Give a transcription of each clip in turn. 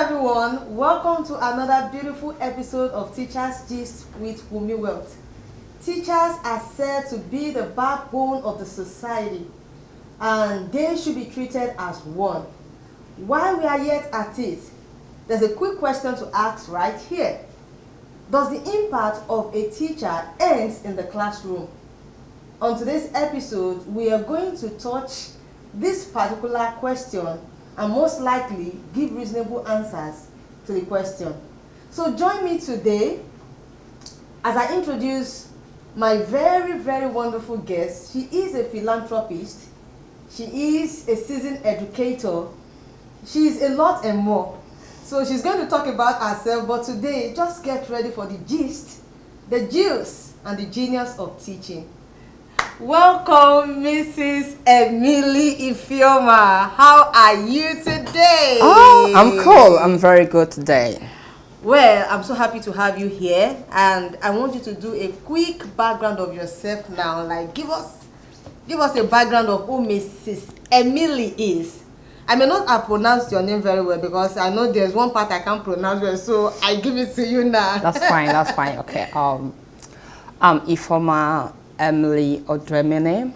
everyone, welcome to another beautiful episode of Teachers Gist with Wumi Wealth. Teachers are said to be the backbone of the society and they should be treated as one. While we are yet at it, there's a quick question to ask right here. Does the impact of a teacher end in the classroom? On today's episode, we are going to touch this particular question and most likely give reasonable answers to the question. So join me today as I introduce my very, very wonderful guest. She is a philanthropist. She is a seasoned educator. She is a lot and more. So she's going to talk about herself, but today, just get ready for the gist, the juice, and the genius of teaching. Welcome, Mrs. Emily Ifeoma. How are you today? Oh, I'm cool. I'm very good today. Well, I'm so happy to have you here, and I want you to do a quick background of yourself now. Like, give us a background of who Mrs. Emily is. I may not have pronounced your name very well because I know there's one part I can't pronounce well, so I give it to you now. That's fine. That's fine. Okay. I'm Ifeoma Emily Odoemene.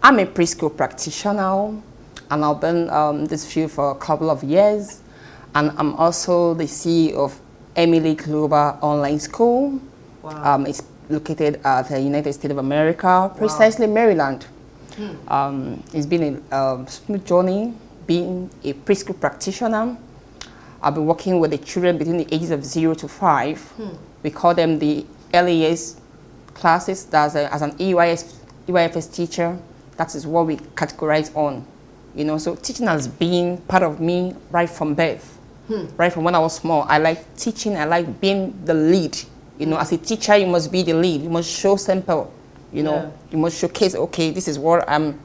I'm a preschool practitioner, and I've been this field for a couple of years. And I'm also the CEO of Emily Global Online School. Wow. It's located at the United States of America, precisely Maryland. It's been a smooth journey being a preschool practitioner. I've been working with the children between the ages of 0 to 5. We call them the LES classes. That's as an EYFS teacher, that is what we categorize on. You know, so teaching has been part of me right from birth. Right from when I was small. I like teaching. I like being the lead. You know, as a teacher, you must be the lead. You must show sample. You know, you must showcase. Okay, this is what I'm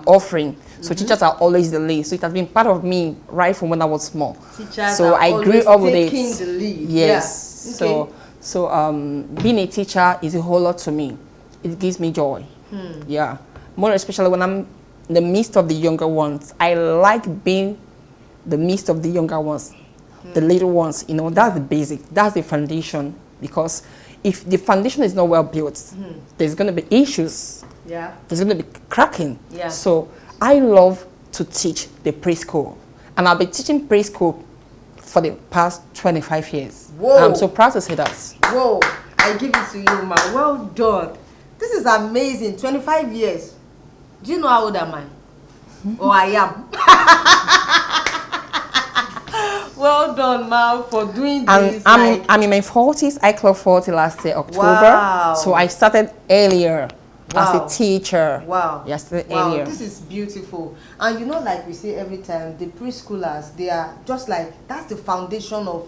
offering. So teachers are always the lead. So it has been part of me right from when I was small. Teachers so are I grew always up with it. taking the lead. Yes. Yeah. Okay. So being a teacher is a whole lot to me. It gives me joy. Yeah. More especially when I'm in the midst of the younger ones. I like being the midst of the younger ones, the little ones. You know, that's the basic. That's the foundation. Because if the foundation is not well built, there's going to be issues. Yeah. There's going to be cracking. Yeah. So I love to teach the preschool. And I've been teaching preschool for the past 25 years. Whoa. I'm so proud to say that. Whoa, I give it to you, ma. Well done. This is amazing. 25 years. Do you know how old am I? Oh, I am. Well done, ma, for doing this. I'm in my 40s. I clocked 40 last year, October. Wow. So I started earlier as Wow. a teacher. Wow. Yeah, I started Wow, earlier. this is beautiful. And you know, like we say every time, the preschoolers, they are just like, that's the foundation of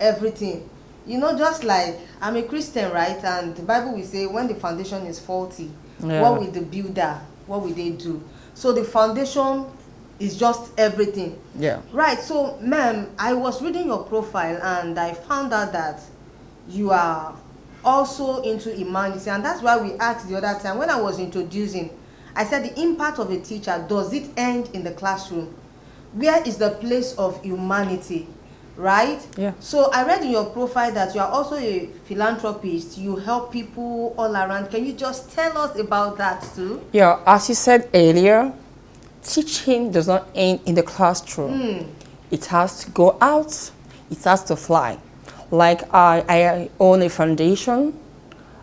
everything. You know, just like, I'm a Christian, right? And the Bible will say, when the foundation is faulty, what will the builder, what will they do? So the foundation is just everything. Yeah. Right, so ma'am, I was reading your profile and I found out that you are also into humanity, and that's why we asked the other time when I was introducing, I said the impact of a teacher, does it end in the classroom? Where is the place of humanity? Right? Yeah. So I read in your profile that you are also a philanthropist. You help people all around. Can you just tell us about that too? Yeah, as you said earlier, teaching does not end in the classroom. It has to go out. It has to fly. Like I own a foundation.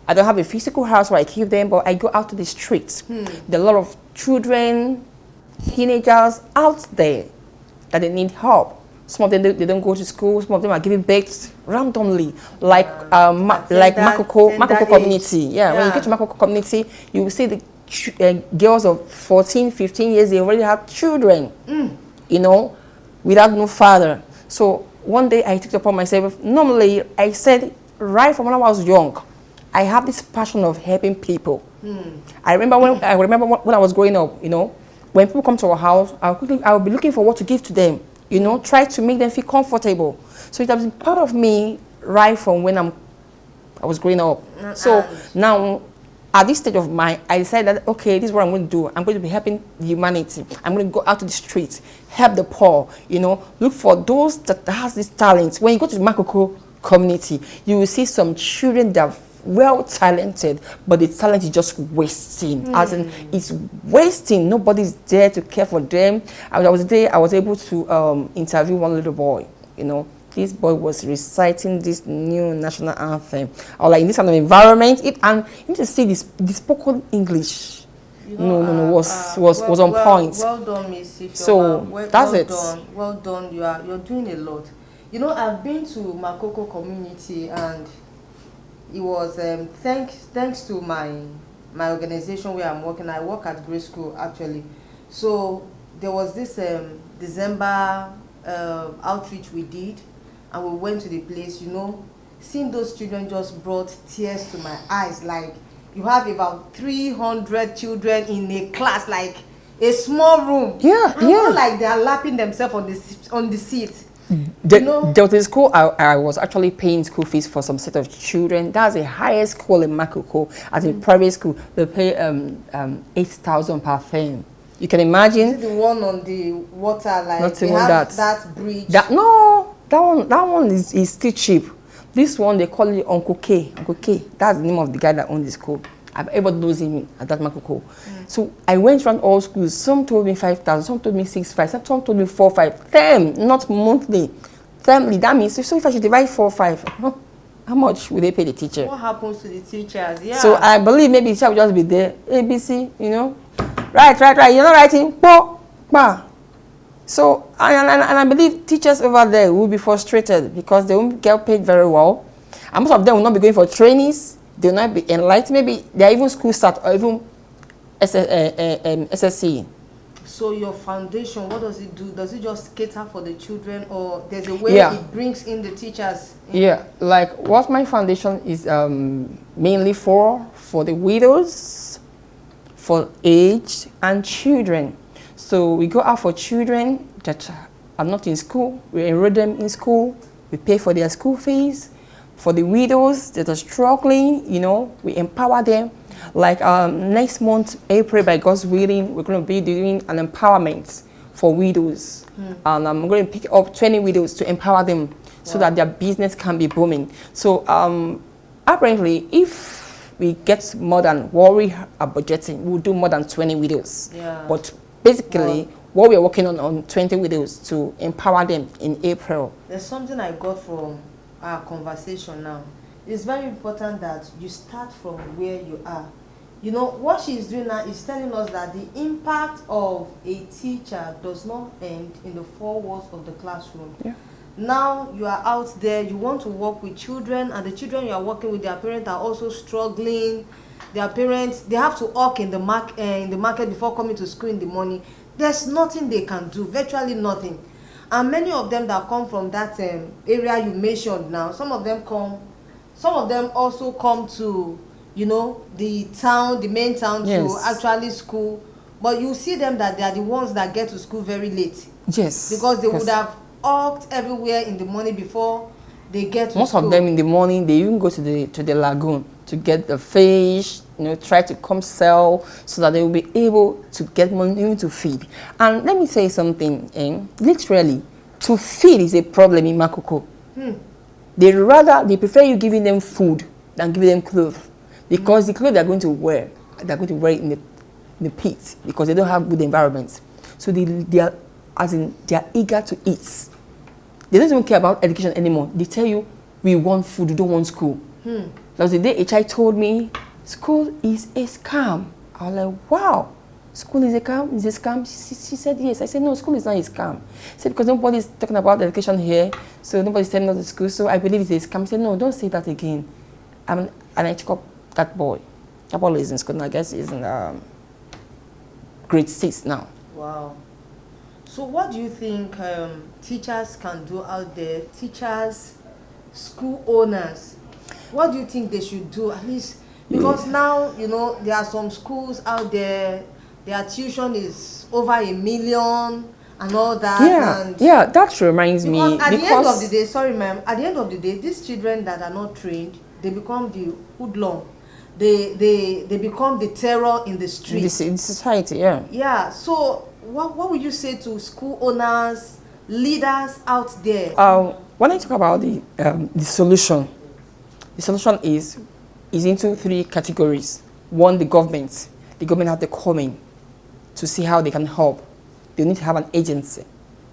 I don't have a physical house where I keep them, but I go out to the streets. There are a lot of children, teenagers out there that they need help. Some of them they don't go to school. Some of them are giving birth randomly, like Makoko community. Yeah, when you get to Makoko community, you will see the girls of 14, 15 years. They already have children, you know, without no father. So one day I took it upon myself. Normally, I said right from when I was young, I have this passion of helping people. I remember when I was growing up, you know, when people come to our house, I would be looking for what to give to them. You know, try to make them feel comfortable. So it has been part of me right from when I was growing up. So now at this stage of mine, I decided that, okay, this is what I'm going to do. I'm going to be helping humanity. I'm going to go out to the streets, help the poor, you know, look for those that has this talent. When you go to the Makoko community, you will see some children that are well talented, but the talent is just wasting. As in, it's wasting. Nobody's there to care for them. I was there. I was able to interview one little boy. You know, this boy was reciting this new national anthem. Or like in this kind of environment, and you need to see this spoken English. You know, was on point. Well done, Miss Ifeoma. So that's it. Well done. You're doing a lot. You know, I've been to Makoko community, and it was thanks to my organization where I'm working. I work at grade school actually. So there was this December outreach we did, and we went to the place. You know, seeing those children just brought tears to my eyes. Like, you have about 300 children in a class, like a small room. Yeah, and yeah. not like they are lapping themselves on the seat. There was a school I was actually paying school fees for some set of children. That's the highest school in Makoko. As a private school, they pay 8,000 per term. You can imagine. Is it the one on the water, like Not they even have that bridge? that one is still cheap. This one they call it Uncle K. Uncle K. That's the name of the guy that owned the school. Everybody knows him at that Makoko. So I went around all schools. Some told me 5,000, some told me 6,500, some told me 4,500. Term, not monthly. Termly. That means so if I should divide 4,500, how much will they pay the teacher? What happens to the teachers? Yeah. So I believe maybe the teacher will just be there. ABC, you know, right. You're not writing. Pa. So and I believe teachers over there will be frustrated because they won't get paid very well, and most of them will not be going for trainings. They will not be enlightened. Maybe they are even school start or even SSC. So your foundation, what does it do? Does it just cater for the children, or there's a way it brings in the teachers? Yeah, like what my foundation is mainly for the widows, for aged and children. So we go out for children that are not in school. We enroll them in school. We pay for their school fees. For the widows that are struggling, you know, we empower them. Like next month, April, by God's willing, we're going to be doing an empowerment for widows. And I'm going to pick up 20 widows to empower them so that their business can be booming. So apparently, if we get more than what we are budgeting, we'll do more than 20 widows. Yeah. But basically, what we're working on 20 widows to empower them in April. There's something I got from our conversation now. It's very important that you start from where you are. You know, what she's doing now is telling us that the impact of a teacher does not end in the four walls of the classroom. Yeah. Now you are out there, you want to work with children, and the children you are working with, their parents are also struggling. Their parents, they have to hawk in the market before coming to school in the morning. There's nothing they can do, virtually nothing. And many of them that come from that area you mentioned now, some of them also come to, you know, the main town to actually school. But you see them that they are the ones that get to school very late. Yes. Because they would have walked everywhere in the morning before they get to Most school. of them in the morning, they even go to the lagoon to get the fish, you know, try to come sell so that they will be able to get money even to feed. And let me say something, literally, to feed is a problem in Makoko. They prefer you giving them food than giving them clothes, because the clothes they're going to wear it in the pit because they don't have good environments. So they are eager to eat. They don't even care about education anymore. They tell you, we want food, we don't want school. There was a day a child told me, school is a scam. I was like, wow, school is a scam? Is a scam? She said yes. I said, no, school is not a scam. She said, because nobody's talking about education here, so nobody's telling us to school, so I believe it's a scam. I said, no, don't say that again. And I took up that boy. That boy is in school, and I guess he's in grade 6 now. Wow. So what do you think teachers can do out there? Teachers, school owners, what do you think they should do? At least, because now, you know, there are some schools out there, their tuition is over $1 million and all that. Yeah, that reminds me. Because at the end of the day, sorry ma'am, at the end of the day, these children that are not trained, they become the hoodlum. they become the terror in the street. In society, yeah. Yeah, so what would you say to school owners, leaders out there? When I talk about the solution is into 3 categories. One, the government. The government have to come in to see how they can help. They need to have an agency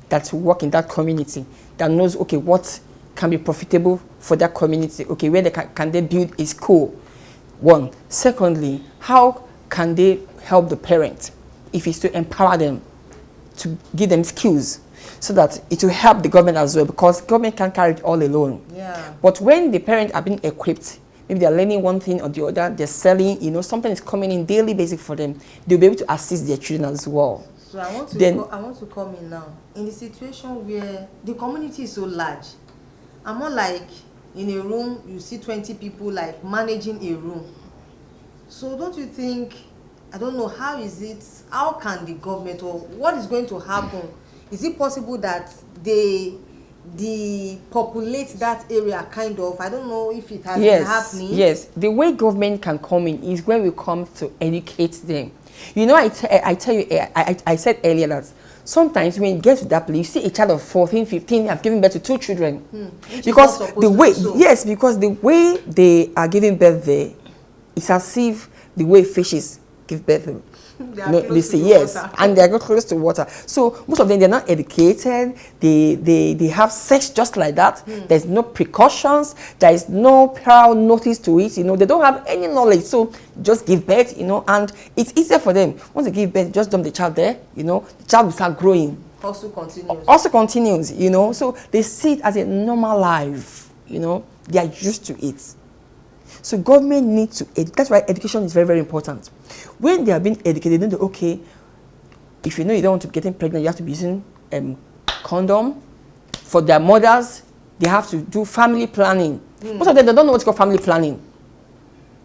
that will work in that community, that knows, okay, what can be profitable for that community. Okay, where they can they build a school? One. Secondly, how can they help the parent? If it's to empower them, to give them skills, so that it will help the government as well, because government can't carry it all alone. Yeah. But when the parents are being equipped, maybe they're learning one thing or the other, they're selling, something is coming in daily basic for them, they'll be able to assist their children as well. So I want to come in now. In the situation where the community is so large, I'm more like in a room, you see 20 people like managing a room. So don't you think, I don't know, how can the government, or what is going to happen? Is it possible that they depopulate that area, kind of? I don't know if it has been happening. Yes, the way government can come in is when we come to educate them. I tell you, I said earlier that sometimes when you get to that place, you see a child of 14, 15 have given birth to 2 children. Because because the way they are giving birth there, it's as if the way fishes give birth. They say yes, and they are close to water. So most of them, they're not educated. They have sex just like that. There's no precautions. There is no prior notice to it. They don't have any knowledge. So just give birth. And it's easier for them. Once they give birth, just dump the child there. The child will start growing. Also continues. So they see it as a normal life. They are used to it. So government needs to, that's why education is very, very important. When they are being educated, they know, okay, if you don't want to be getting pregnant, you have to be using condom. For their mothers, they have to do family planning. Most of them, they don't know what's called family planning.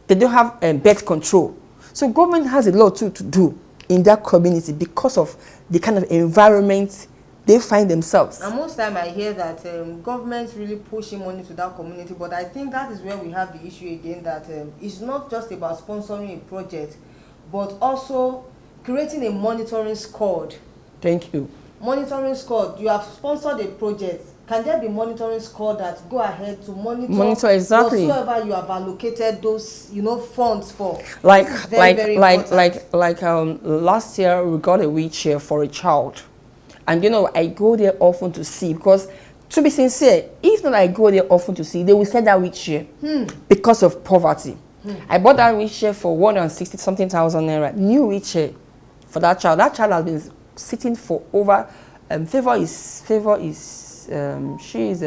They don't have birth control. So government has a lot to do in that community because of the kind of environment they find themselves. And most time I hear that government really pushing money to that community, but I think that is where we have the issue again, that it's not just about sponsoring a project, but also creating a monitoring squad. Thank you. Monitoring squad. You have sponsored a project. Can there be monitoring squad that go ahead to monitor exactly whatsoever you have allocated those funds for? Like last year we got a wheelchair for a child. And I go there often to see, because to be sincere, if not I go there often to see, they will sell that wheelchair because of poverty. I bought that wheelchair for 160,000 naira, new wheelchair for that child. That child has been sitting for over, she is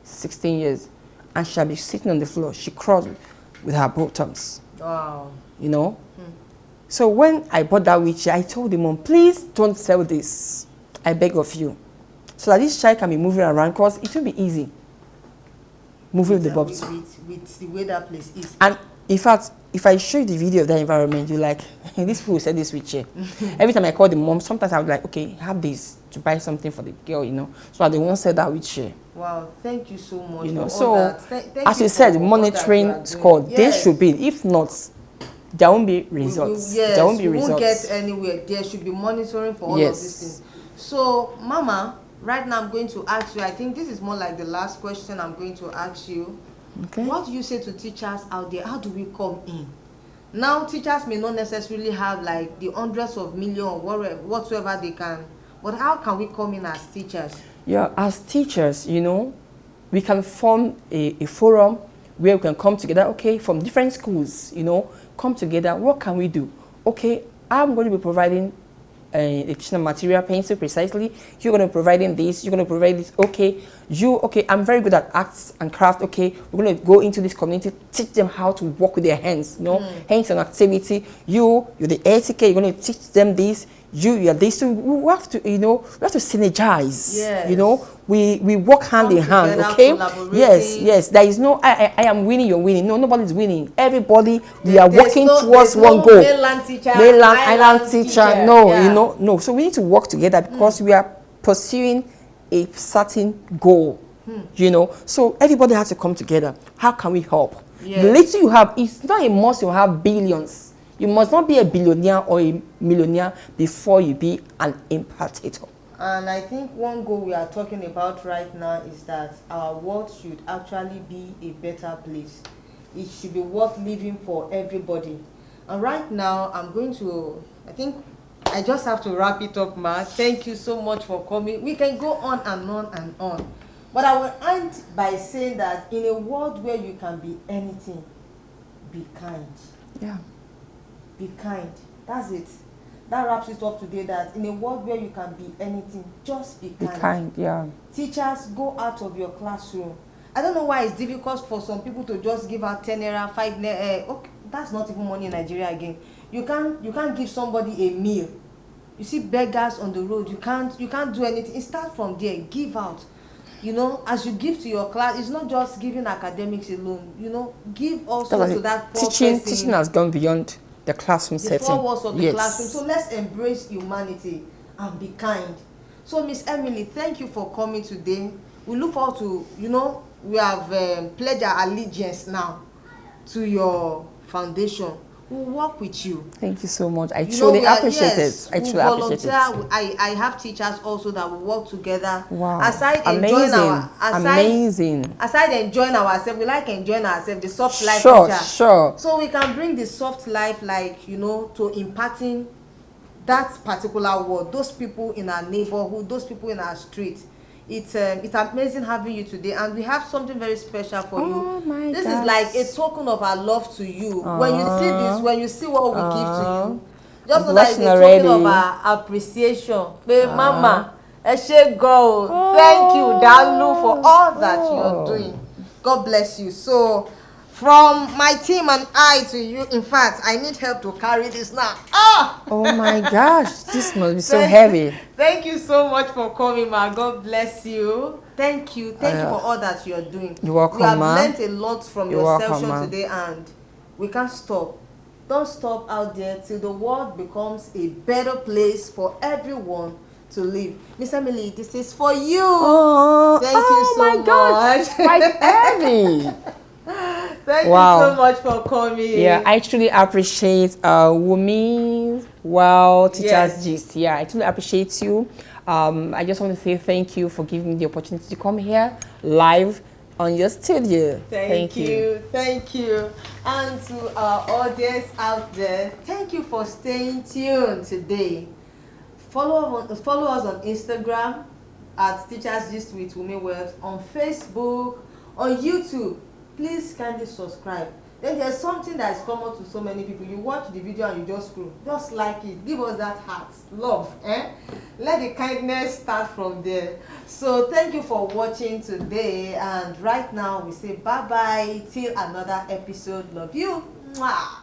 16 years, and she'll be sitting on the floor. She crawls with her bottoms. Wow. So when I bought that wheelchair, I told the mom, please don't sell this. I beg of you, so that this child can be moving around, because it will be easy moving the bobs. With the way that place is. And in fact, if I show you the video of that environment, you're like, these people said this wheelchair. Every time I call the mom, sometimes I would like, okay, have this to buy something for the girl, so that they won't sell that wheelchair. Wow, thank you so much. For so all that. Thank as you said, monitoring squad, they should be. If not, there won't be results. Yes, there won't be we results. Won't get anywhere. There should be monitoring for all of these things. So, Mama, right now I'm going to ask you, I think this is more like the last question I'm going to ask you. Okay. What do you say to teachers out there? How do we come in? Now, teachers may not necessarily have like the hundreds of millions or whatsoever they can, but how can we come in as teachers? Yeah, as teachers, we can form a forum where we can come together, okay, from different schools, come together. What can we do? Okay, I'm going to be providing additional material, pencil precisely. You're going to be providing this. You're going to provide this. Okay, I'm very good at arts and craft. Okay, we're going to go into this community, teach them how to work with their hands. Hands on activity. You're the etiquette. You're going to teach them this. You're this. So we have to, we have to synergize. Yes. We work hand in hand. Okay. Yes. There is no I am winning. You're winning. No, nobody's winning. Everybody, we are working towards one goal. Mainland teacher, island teacher. No. So we need to work together because we are pursuing a certain goal. So everybody has to come together. How can we help? Yes. The little you have, it's not a must you have billions. You must not be a billionaire or a millionaire before you be an impactator. And I think one goal we are talking about right now is that our world should actually be a better place. It should be worth living for everybody. And right now, I'm going to, I think I just have to wrap it up, Ma. Thank you so much for coming. We can go on and on and on. But I will end by saying that in a world where you can be anything, be kind. Yeah. Be kind. That's it. That wraps it up today, that in a world where you can be anything, just be kind. Be kind, yeah. Teachers, go out of your classroom. I don't know why it's difficult for some people to just give out 10 naira, 5 naira. Okay, that's not even money in Nigeria again. You can't give somebody a meal. You see beggars on the road, you can't do anything. Start from there, give out. You know, as you give to your class, it's not just giving academics alone. You know, give also to that poor person. Teaching has gone beyond the classroom setting. The 4 walls of the classroom. So let's embrace humanity and be kind. So Miss Emily, thank you for coming today. We look forward to, you know, we have pledged our allegiance now to your foundation. We'll work with you. Thank you so much. I truly appreciate it. I truly appreciate it. I have teachers also that will work together. Wow. Aside enjoying ourselves, we like enjoying ourselves, the soft life. Sure. So we can bring the soft life, like, you know, to impacting that particular world, those people in our neighborhood, those people in our street. It's amazing having you today, and we have something very special for you. This is like a token of our love to you. When you see this, when you see what we give to you, just know that it's a token of our appreciation. Mama, Eshe go. Thank you, Dalu, for all that you're doing. God bless you. So, from my team and I to you, in fact, I need help to carry this now. Oh my gosh, this must be so heavy. Thank you so much for coming, ma. God bless you. Thank you for all that you're doing. You're welcome, we have ma. learned a lot from your session today, and we can't stop. Don't stop out there till the world becomes a better place for everyone to live. Miss Emily, this is for you. Thank you so much. Gosh, it's quite heavy. Thank you so much for coming. Yeah, I truly appreciate Wumi, TeachersGist. Yeah, I truly appreciate you. I just want to say thank you for giving me the opportunity to come here live on your studio. Thank you. And to our audience out there, thank you for staying tuned today. Follow us on Instagram at TeachersGist with Wumi Wealth, on Facebook, on YouTube. Please kindly subscribe. Then there's something that is common to so many people. You watch the video and you just scroll. Just like it. Give us that heart. Love. Let the kindness start from there. So thank you for watching today. And right now we say bye-bye till another episode. Love you. Mwah.